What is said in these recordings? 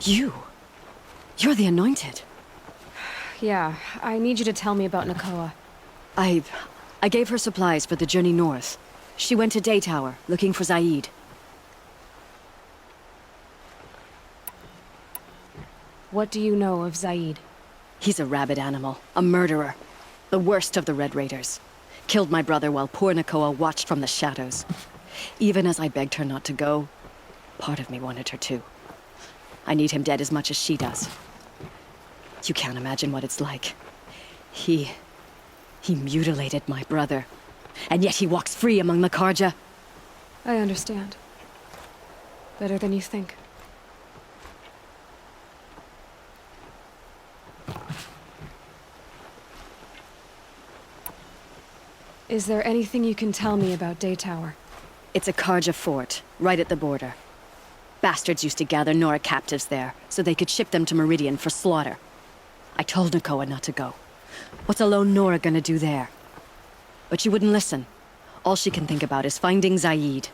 You? You're the Anointed. Yeah, I need you to tell me about Nakoa. I gave her supplies for the journey north. She went to Daytower, looking for Zaid. What do you know of Zaid? He's a rabid animal, a murderer. The worst of the Red Raiders. Killed my brother while poor Nakoa watched from the shadows. Even as I begged her not to go, part of me wanted her to. I need him dead as much as she does. You can't imagine what it's like. He mutilated my brother. And yet he walks free among the Carja. I understand. Better than you think. Is there anything you can tell me about Daytower? It's a Carja fort, right at the border. Bastards used to gather Nora captives there, so they could ship them to Meridian for slaughter. I told Nakoa not to go. What's a lone Nora gonna do there? But she wouldn't listen. All she can think about is finding Zaid.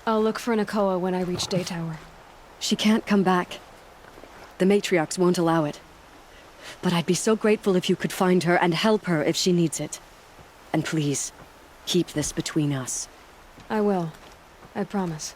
I'll look for Nakoa when I reach Daytower. She can't come back. The matriarchs won't allow it. But I'd be so grateful if you could find her and help her if she needs it. And please, keep this between us. I will. I promise.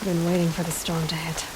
Been waiting for the storm to hit.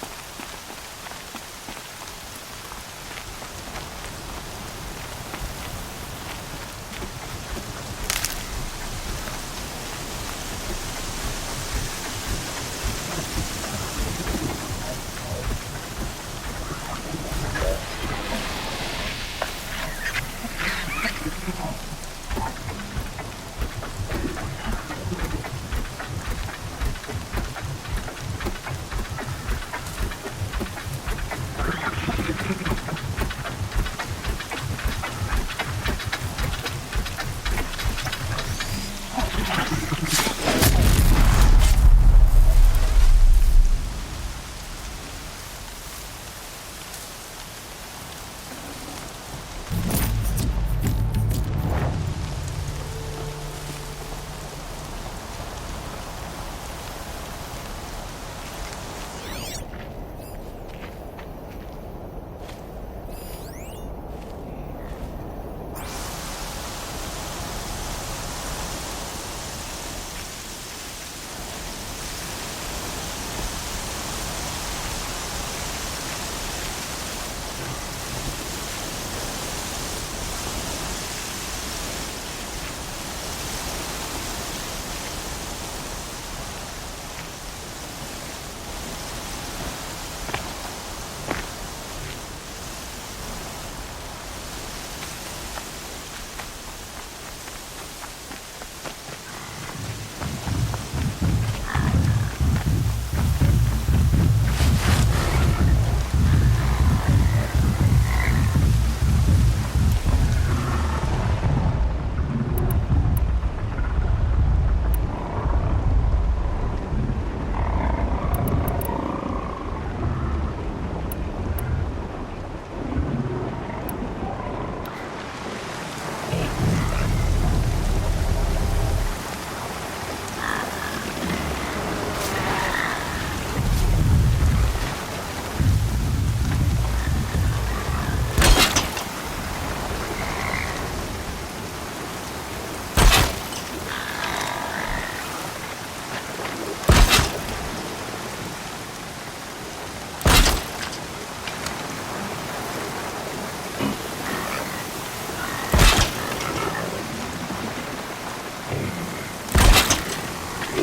Now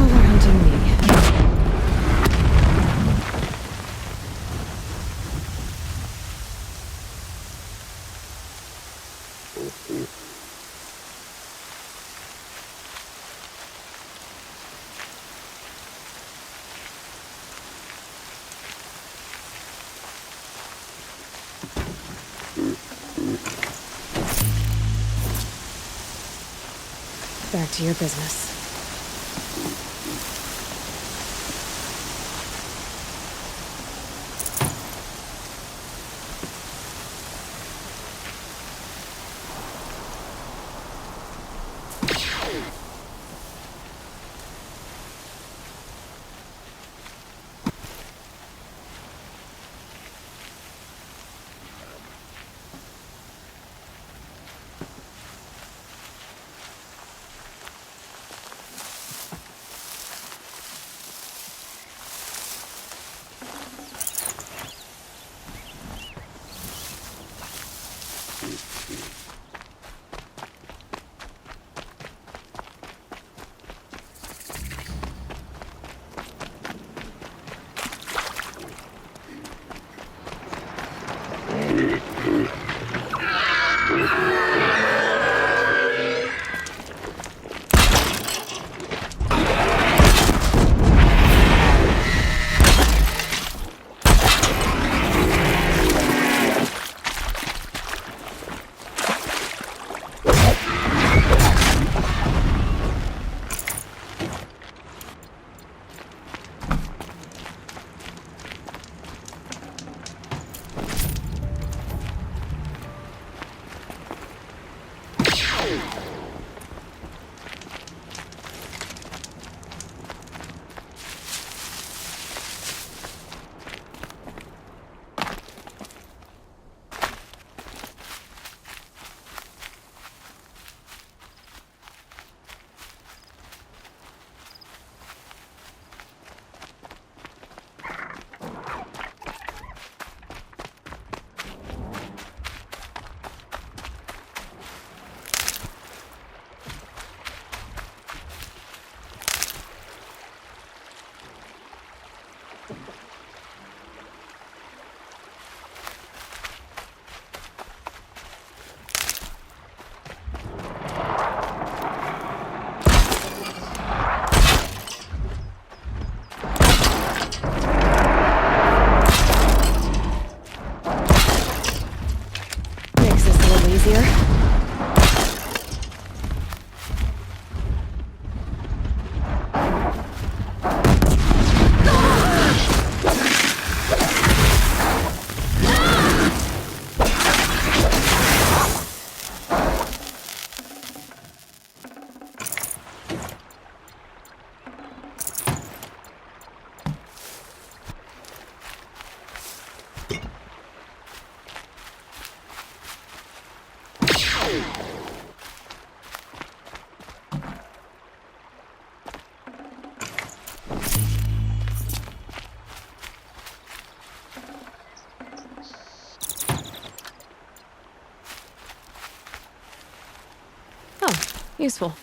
they're hunting me. Back to your business. Makes this a little easier. Oh, useful.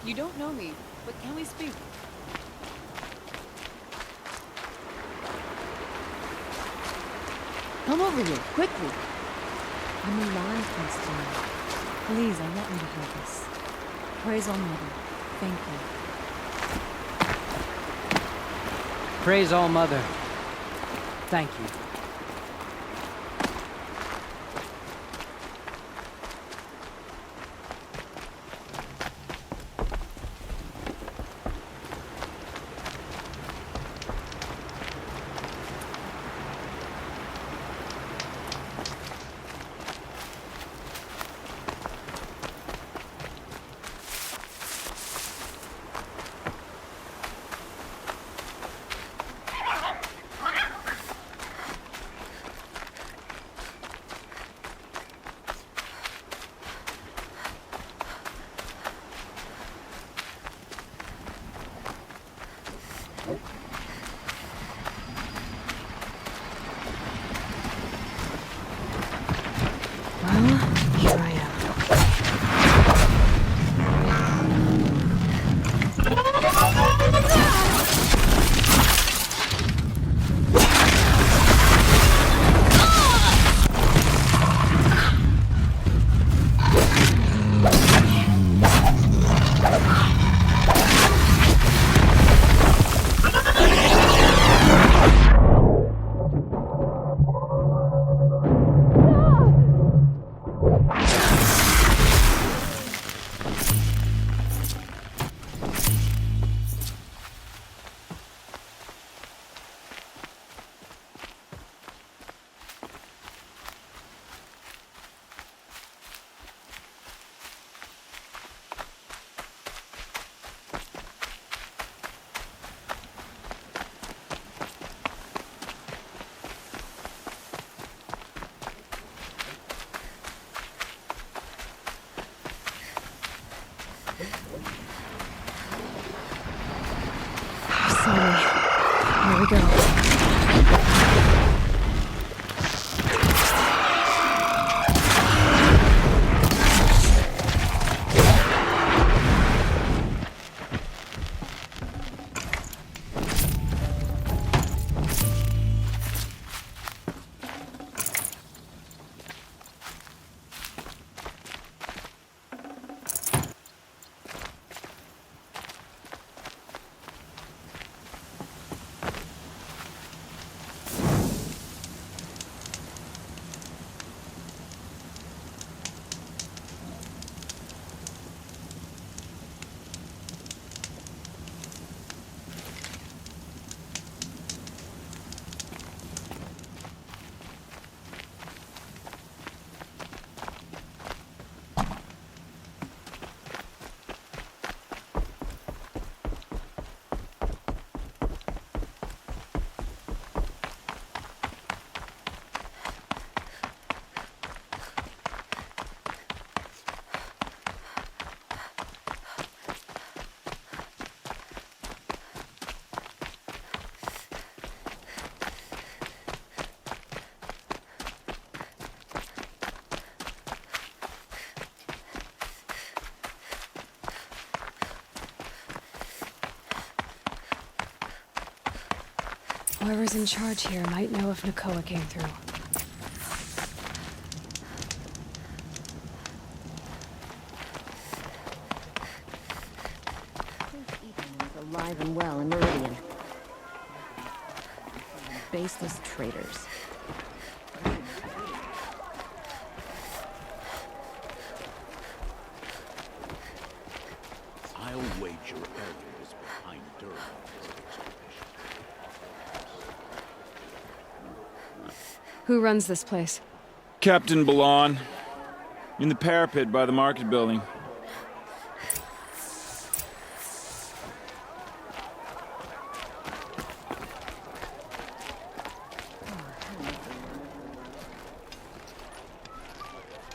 You don't know me, but can we speak? Come over here, quickly. I'm alive, Constantine. Please, allow me to help us. Praise All Mother. Thank you. Praise All Mother. Thank you. Well, here I am. Sorry. Here we go. Whoever's in charge here might know if Nakoa came through. Alive and well in Meridian. Baseless traitors. I'll wager Erwin is behind Durham's expedition. Who runs this place? Captain Balan, in the parapet by the market building.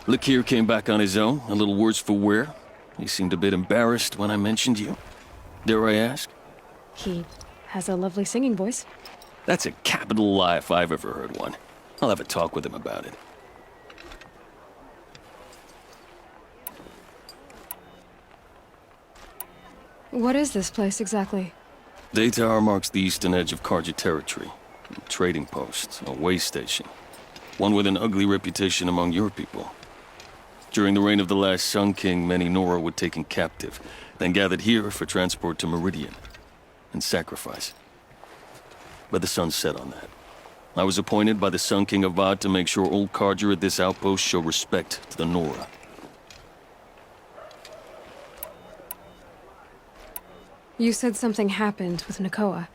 Lakir came back on his own, a little worse for wear. He seemed a bit embarrassed when I mentioned you. Dare I ask? He has a lovely singing voice. That's a capital lie if I've ever heard one. I'll have a talk with him about it. What is this place exactly? Daytower marks the eastern edge of Carja territory. A trading post, a way station. One with an ugly reputation among your people. During the reign of the last Sun King, many Nora were taken captive, then gathered here for transport to Meridian and sacrifice. But the sun set on that. I was appointed by the Sun King Avad to make sure old Carja at this outpost show respect to the Nora. You said something happened with Nakoa.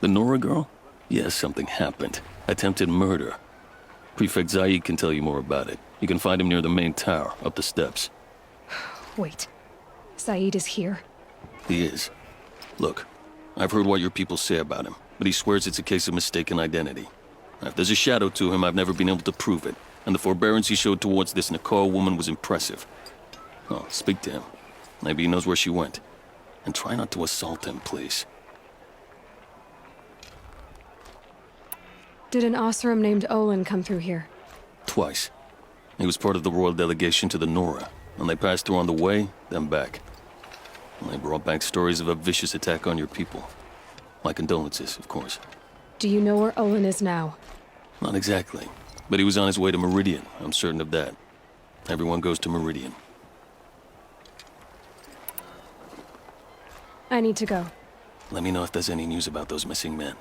The Nora girl? Yes, something happened. Attempted murder. Prefect Zaid can tell you more about it. You can find him near the main tower, up the steps. Wait. Saeed is here? He is. Look, I've heard what your people say about him, but he swears it's a case of mistaken identity. If there's a shadow to him, I've never been able to prove it, and the forbearance he showed towards this Nakoa woman was impressive. Oh, speak to him. Maybe he knows where she went. And try not to assault him, please. Did an Oseram named Olin come through here? Twice. He was part of the royal delegation to the Nora, and they passed through on the way, then back. And they brought back stories of a vicious attack on your people. My condolences, of course. Do you know where Olin is now? Not exactly, but he was on his way to Meridian, I'm certain of that. Everyone goes to Meridian. I need to go. Let me know if there's any news about those missing men.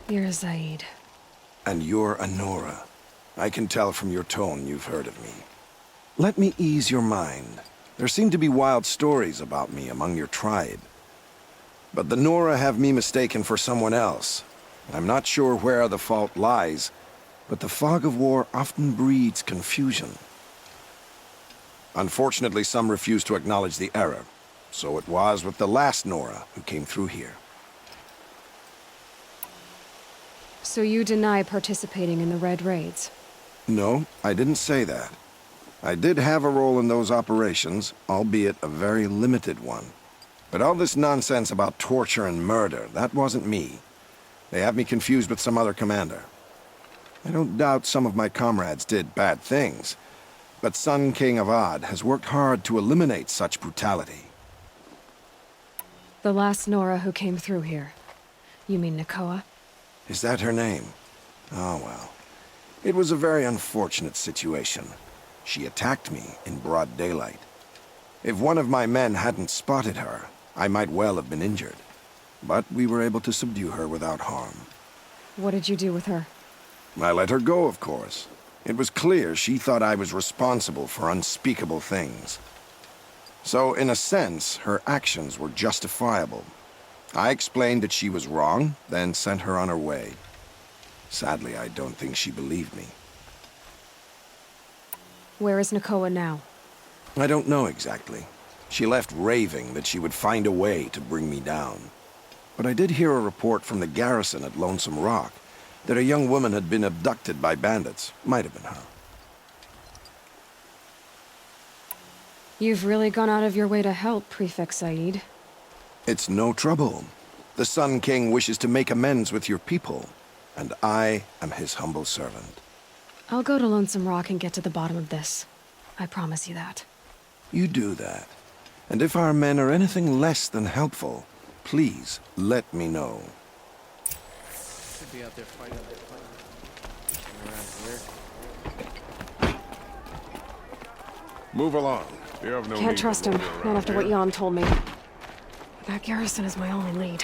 You're Zaid. And you're a Nora. I can tell from your tone you've heard of me. Let me ease your mind. There seem to be wild stories about me among your tribe. But the Nora have me mistaken for someone else. I'm not sure where the fault lies, but the fog of war often breeds confusion. Unfortunately, some refuse to acknowledge the error. So it was with the last Nora who came through here. So you deny participating in the Red Raids? No, I didn't say that. I did have a role in those operations, albeit a very limited one. But all this nonsense about torture and murder, that wasn't me. They have me confused with some other commander. I don't doubt some of my comrades did bad things, but Sun King Avad has worked hard to eliminate such brutality. The last Nora who came through here. You mean Nakoa? Is that her name? Oh, well. It was a very unfortunate situation. She attacked me in broad daylight. If one of my men hadn't spotted her, I might well have been injured. But we were able to subdue her without harm. What did you do with her? I let her go, of course. It was clear she thought I was responsible for unspeakable things. So, in a sense, her actions were justifiable. I explained that she was wrong, then sent her on her way. Sadly, I don't think she believed me. Where is Nakoa now? I don't know exactly. She left raving that she would find a way to bring me down. But I did hear a report from the garrison at Lonesome Rock that a young woman had been abducted by bandits. Might have been her. You've really gone out of your way to help, Prefect Saeed. It's no trouble. The Sun King wishes to make amends with your people, and I am his humble servant. I'll go to Lonesome Rock and get to the bottom of this. I promise you that. You do that. And if our men are anything less than helpful, please let me know. Should be out there fighting around here. Move along. You have no Can't need to trust him, loiter not around after what here. Jan told me. That garrison is my only lead.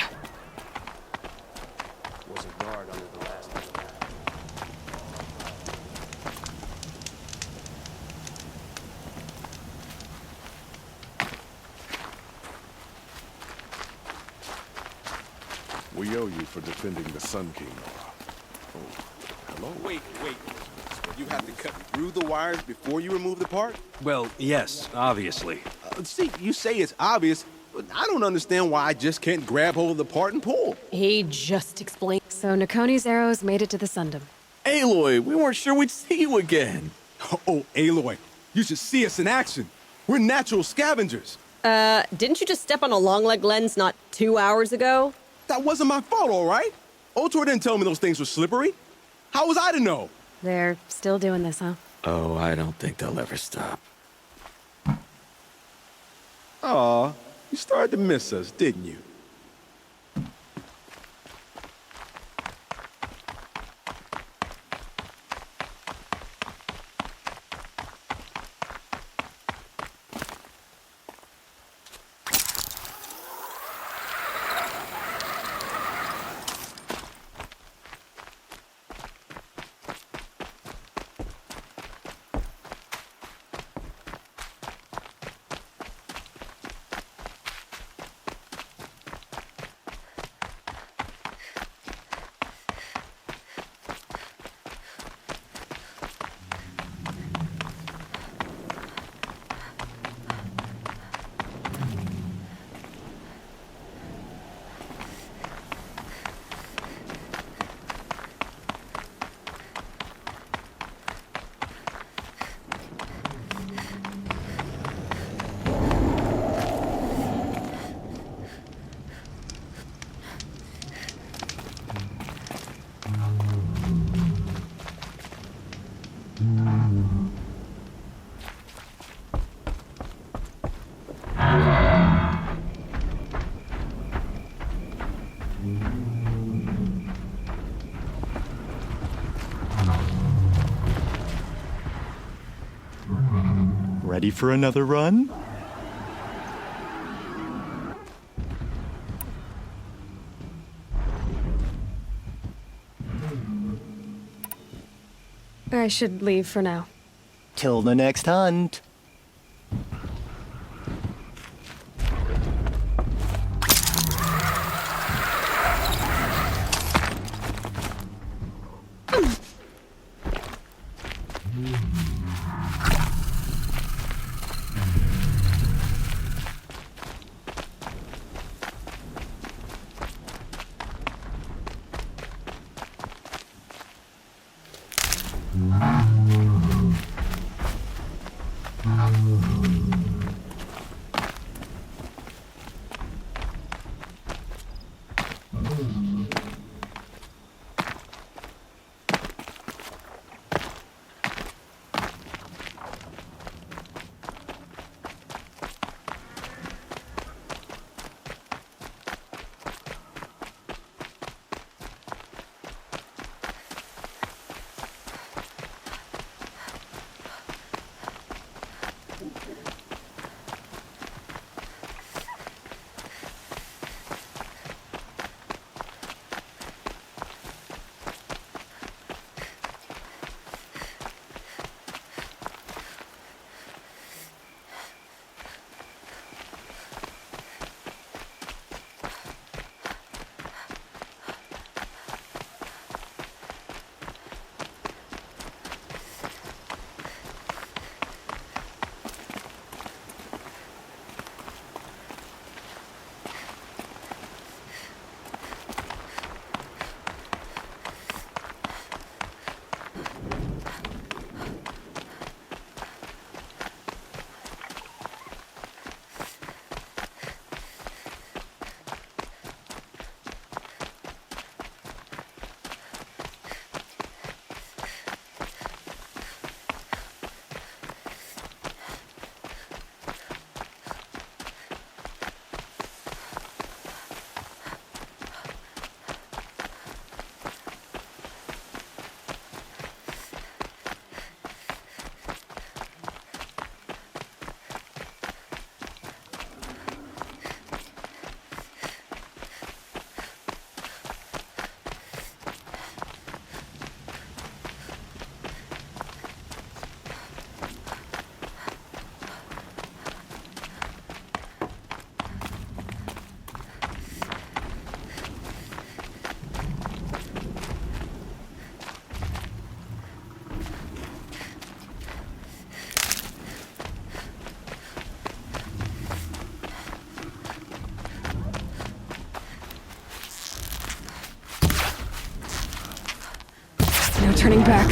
Was a guard under the last one. We owe you for defending the Sun King. Oh, hello. Wait. You have to cut through the wires before you remove the part? Well, yes, obviously. See, you say it's obvious, but I don't understand why I just can't grab hold of the part and pull. He just explained. So Nakoni's arrows made it to the Sundom. Aloy, we weren't sure we'd see you again. Oh, Aloy, you should see us in action. We're natural scavengers. Didn't you just step on a long-leg lens not 2 hours ago? That wasn't my fault, all right? Otor didn't tell me those things were slippery. How was I to know? They're still doing this, huh? Oh, I don't think they'll ever stop. Aw, you started to miss us, didn't you? Ready for another run? I should leave for now. Till the next hunt. No turning back.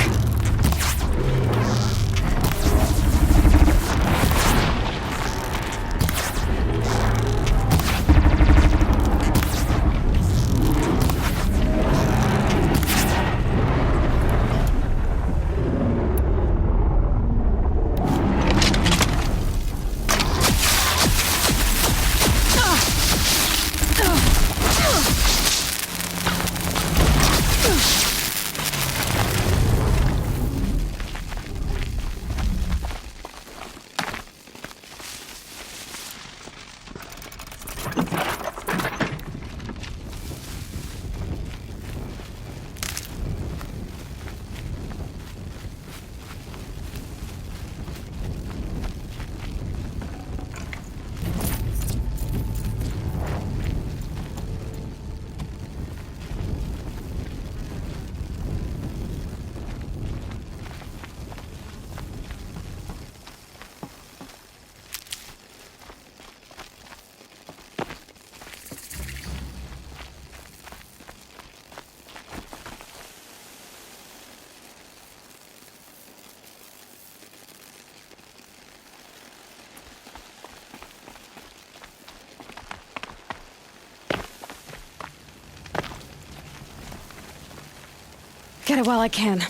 at it while I can.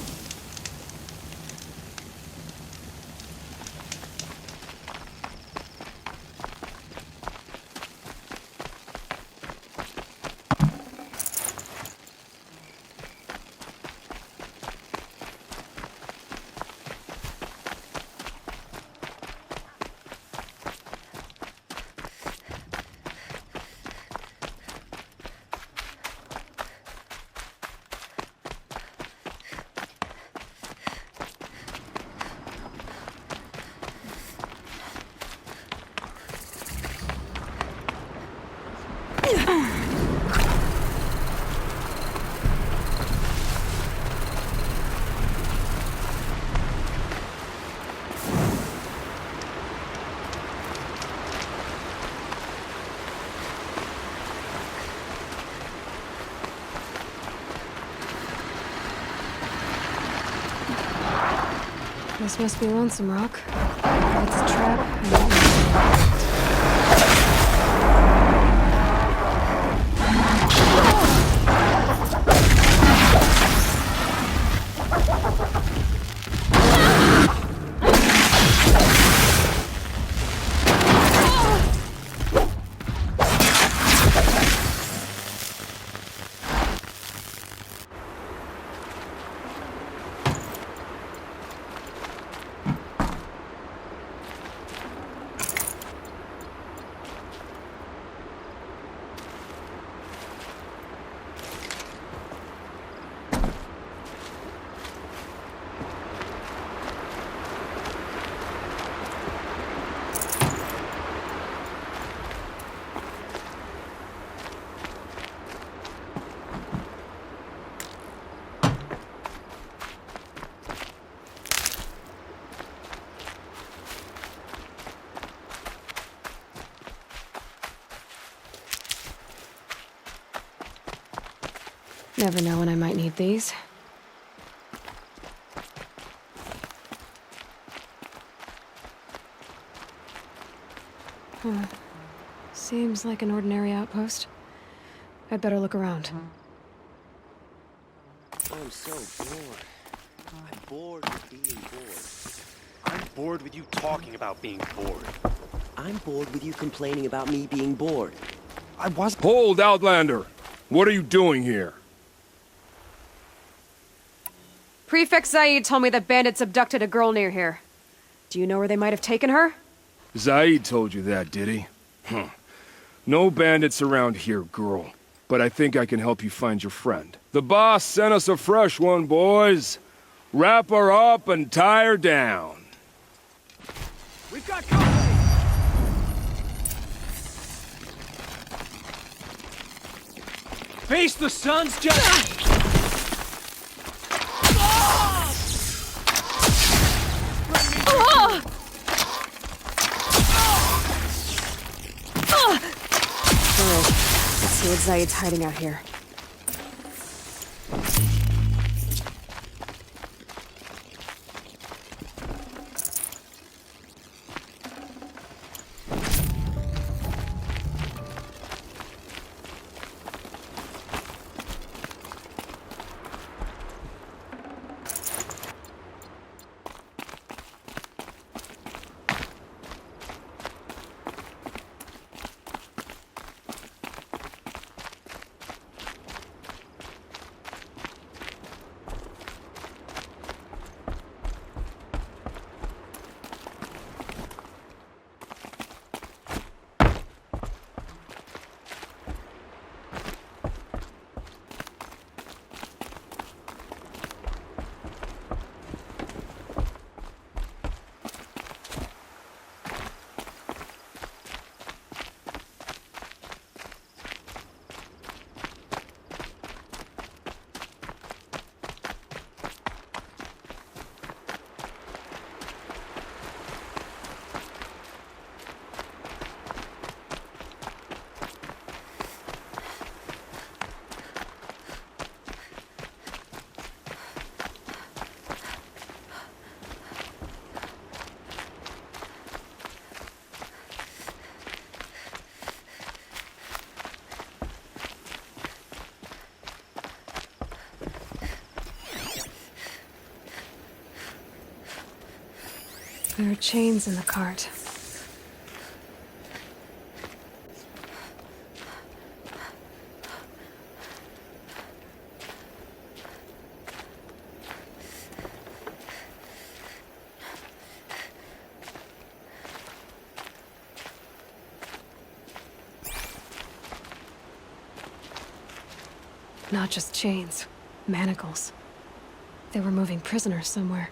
This must be Lonesome Rock. It's a trap. And that means- Never know when I might need these. Seems like an ordinary outpost. I'd better look around. I'm so bored. I'm bored with being bored. I'm bored with you talking about being bored. I'm bored with you complaining about me being bored. I was. Hold, Outlander! What are you doing here? Prefect Zaid told me that bandits abducted a girl near here. Do you know where they might have taken her? Zaid told you that, did he? No bandits around here, girl. But I think I can help you find your friend. The boss sent us a fresh one, boys. Wrap her up and tie her down. We've got company! Face the sun's just... Let's see what Zaid's hiding out here. There are chains in the cart. Not just chains, manacles. They were moving prisoners somewhere.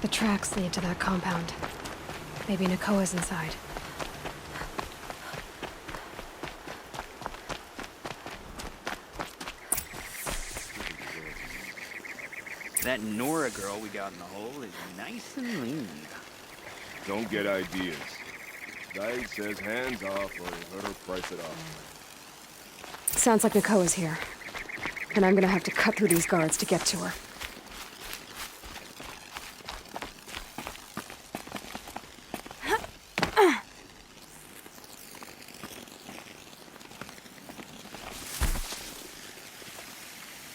The tracks lead to that compound. Maybe Nakoa's inside. That Nora girl we got in the hole is nice and lean. Don't get ideas. Guy says hands off or let her price it off. Sounds like Nakoa's here. And I'm gonna have to cut through these guards to get to her.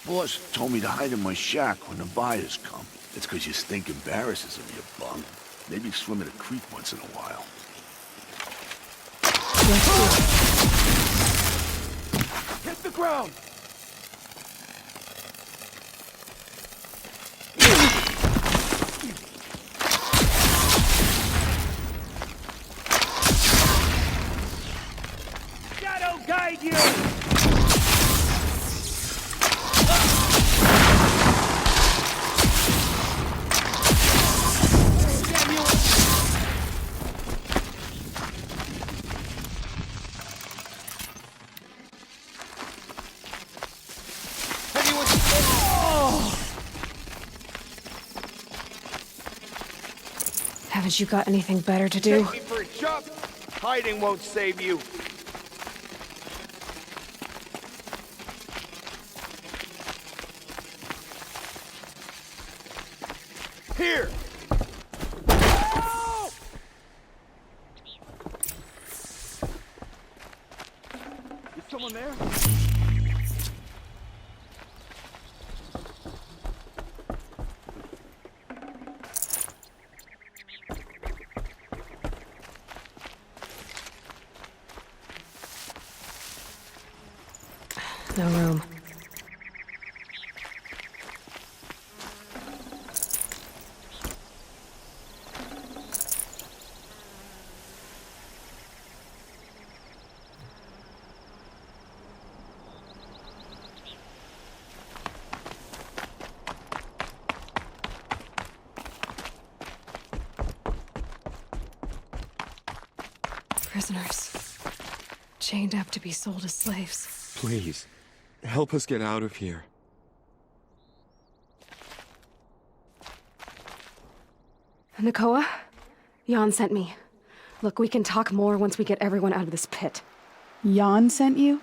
Boss told me to hide in my shack when the buyers come. It's 'cause you stink embarrasses of you, bum. Maybe swim in a creek once in a while. Hit the ground! Shadow guide you! Haven't you got anything better to do? Take me for a jump! Hiding won't save you. Here! Is someone there? No room. Prisoners. Chained up to be sold as slaves. Please, help us get out of here. Nakoa? Jan sent me. Look, we can talk more once we get everyone out of this pit. Jan sent you?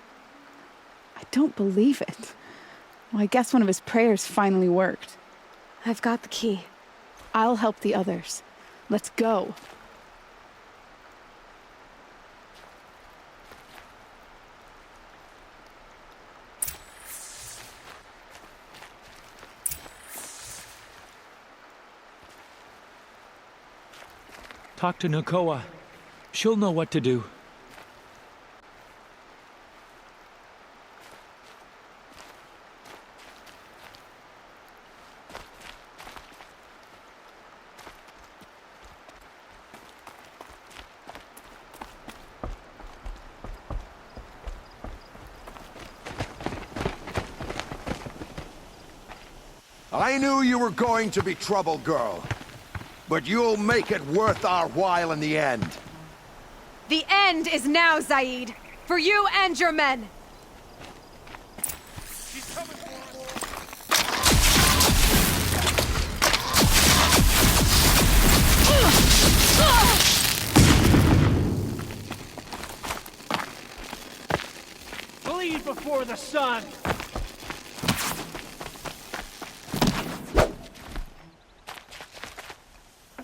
I don't believe it. Well, I guess one of his prayers finally worked. I've got the key. I'll help the others. Let's go. Talk to Nakoa. She'll know what to do. I knew you were going to be trouble, girl. But you'll make it worth our while in the end. The end is now, Zaid. For you and your men. Bleed before the sun!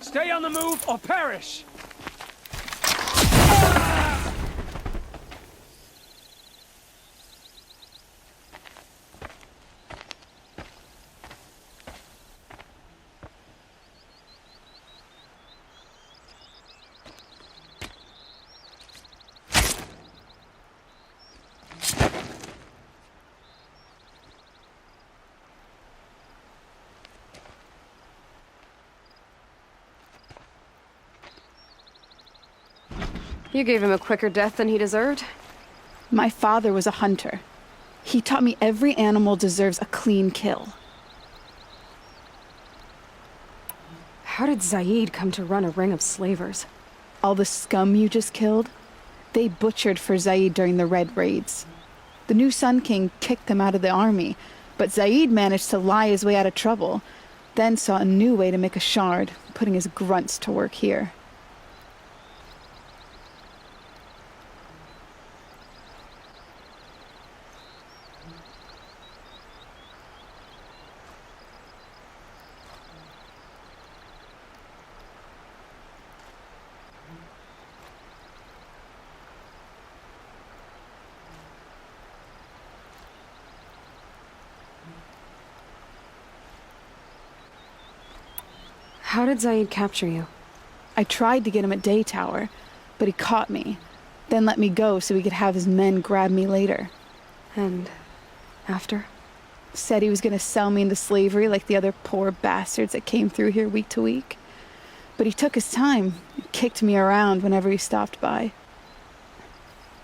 Stay on the move or perish! You gave him a quicker death than he deserved. My father was a hunter. He taught me every animal deserves a clean kill. How did Zaid come to run a ring of slavers? All the scum you just killed, they butchered for Zaid during the Red Raids. The new Sun King kicked them out of the army, but Zaid managed to lie his way out of trouble, then saw a new way to make a shard, putting his grunts to work here. How did Zaid capture you? I tried to get him at Day Tower, but he caught me, then let me go so he could have his men grab me later. And after? Said he was gonna sell me into slavery like the other poor bastards that came through here week to week. But he took his time, kicked me around whenever he stopped by.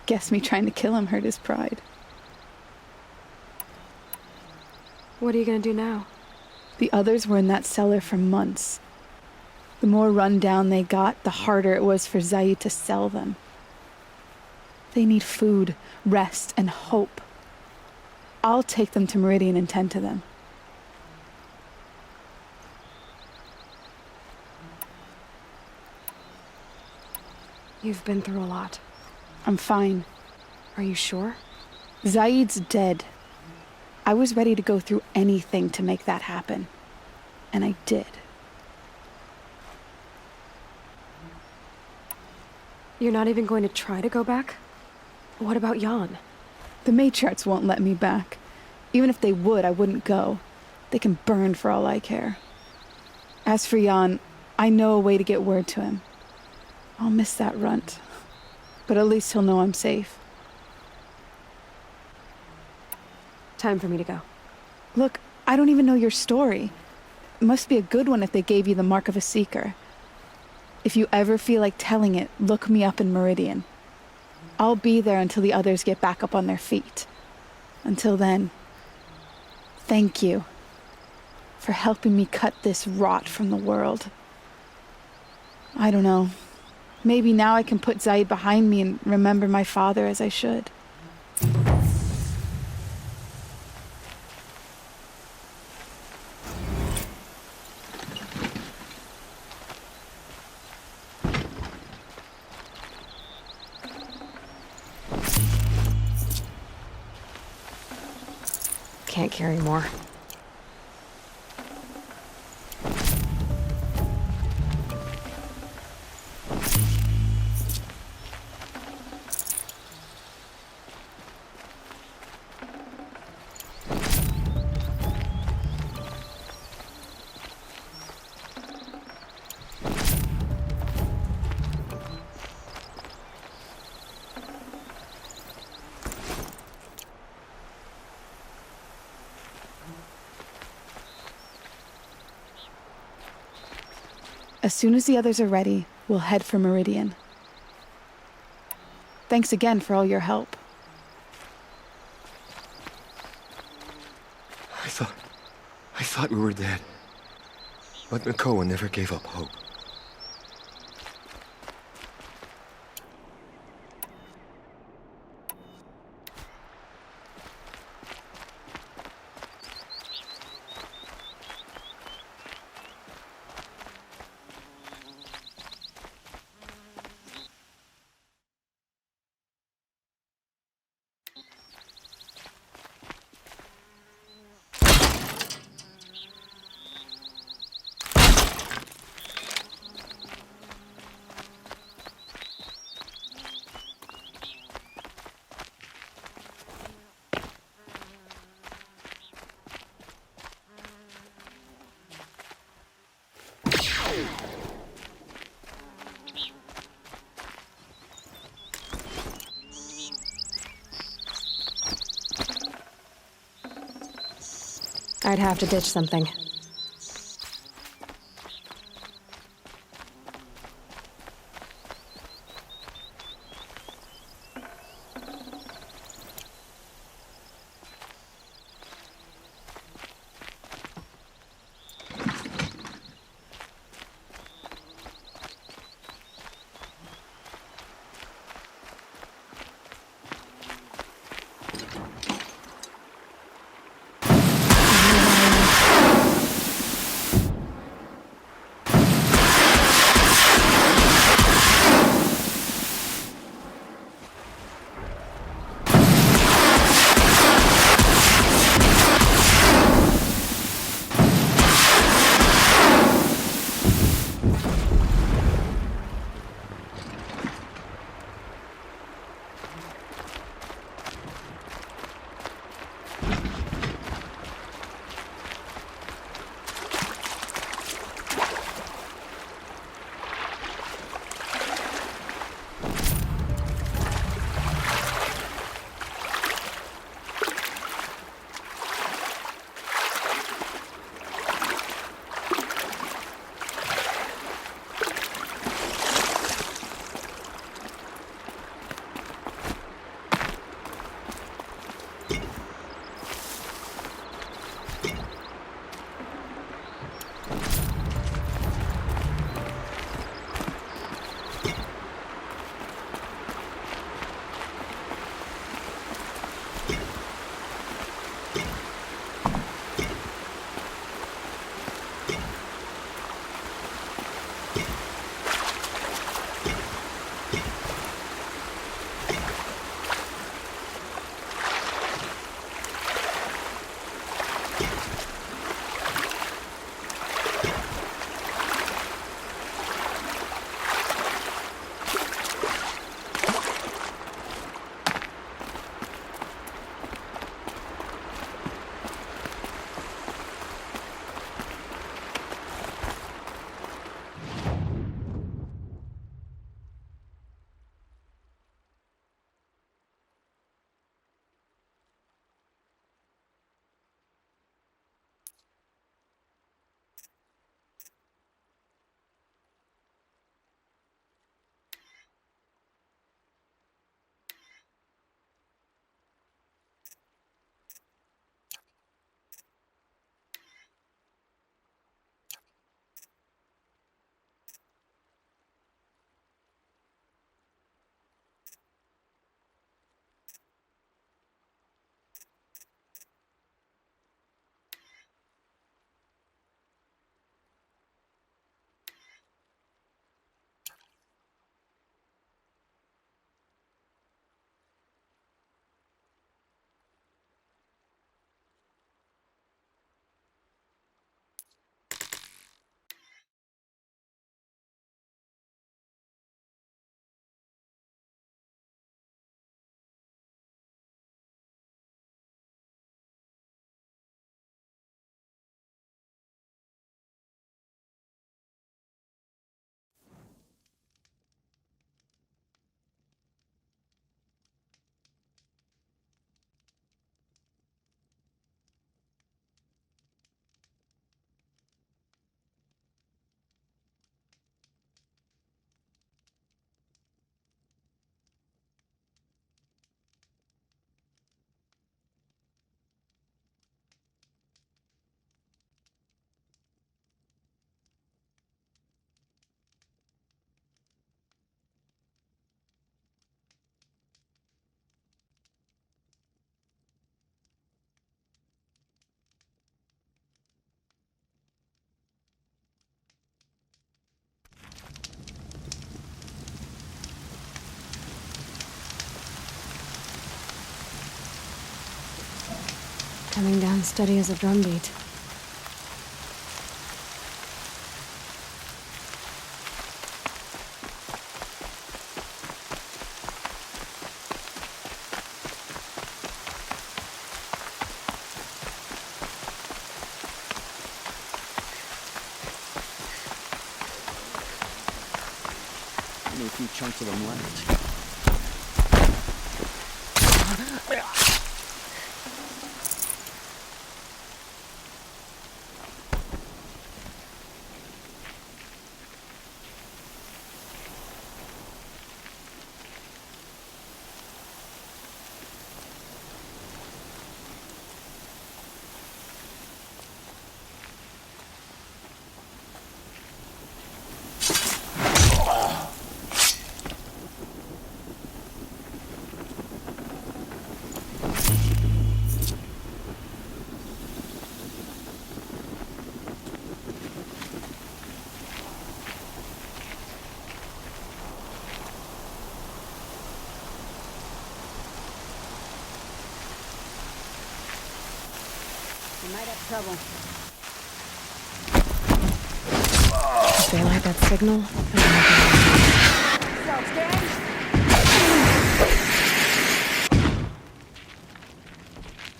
Guess me trying to kill him hurt his pride. What are you gonna do now? The others were in that cellar for months. The more run down they got, the harder it was for Zaid to sell them. They need food, rest, and hope. I'll take them to Meridian and tend to them. You've been through a lot. I'm fine. Are you sure? Zaid's dead. I was ready to go through anything to make that happen. And I did. You're not even going to try to go back? What about Jan? The matriarchs won't let me back. Even if they would, I wouldn't go. They can burn for all I care. As for Jan, I know a way to get word to him. I'll miss that runt. But at least he'll know I'm safe. Time for me to go. Look, I don't even know your story. It must be a good one if they gave you the mark of a seeker. If you ever feel like telling it, look me up in Meridian. I'll be there until the others get back up on their feet. Until then, thank you for helping me cut this rot from the world. I don't know. Maybe now I can put Zaid behind me and remember my father as I should. Can't carry more. As soon as the others are ready, we'll head for Meridian. Thanks again for all your help. I thought we were dead. But Nakoa never gave up hope. I'd have to ditch something. Coming down steady as a drumbeat. Only a few chunks of them left. You might have trouble. If they light that signal,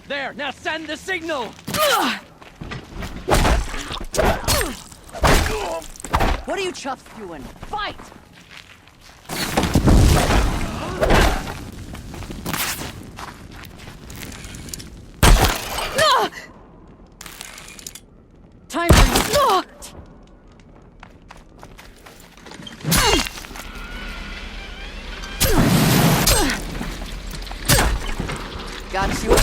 There, now send the signal! What are you chuffs doing? Fight! Time for you. Got you.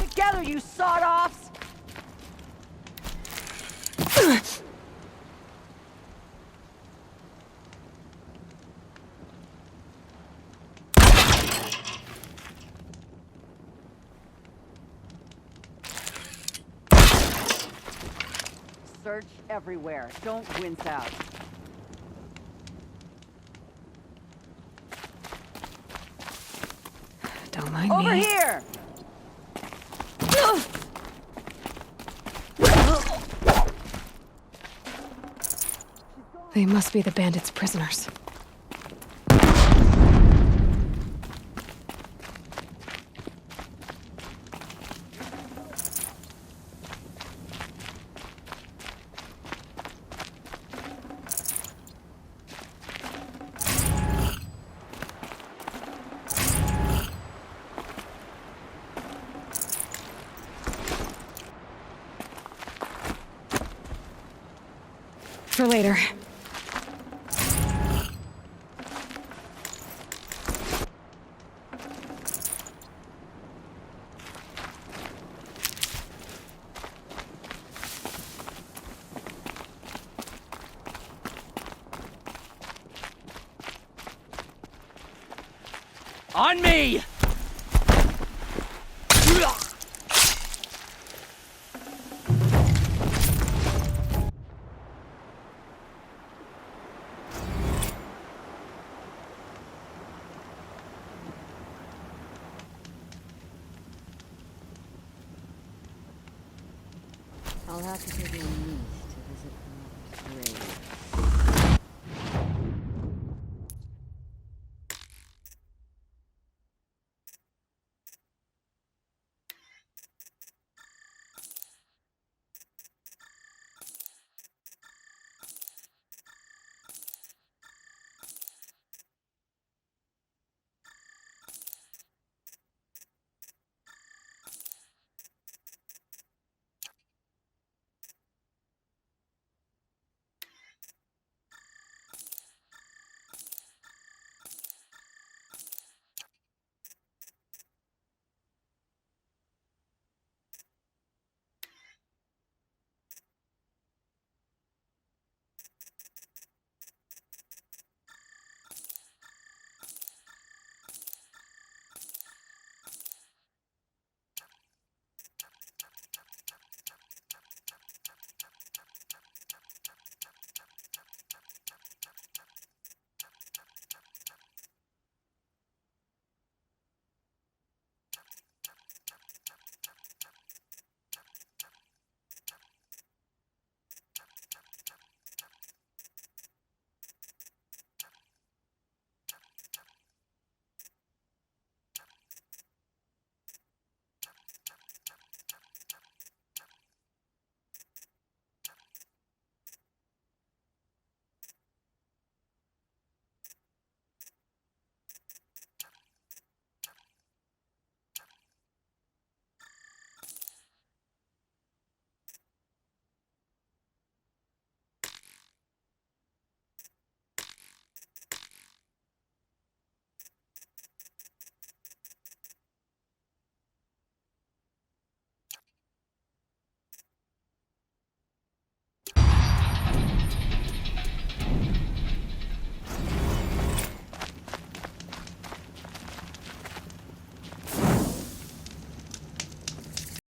Together, you sawed-offs! Search everywhere. Don't wince out. don't mind Over me. here! They must be the bandits' prisoners. For later. On me! I'll have to take your niece to visit her mother's grave.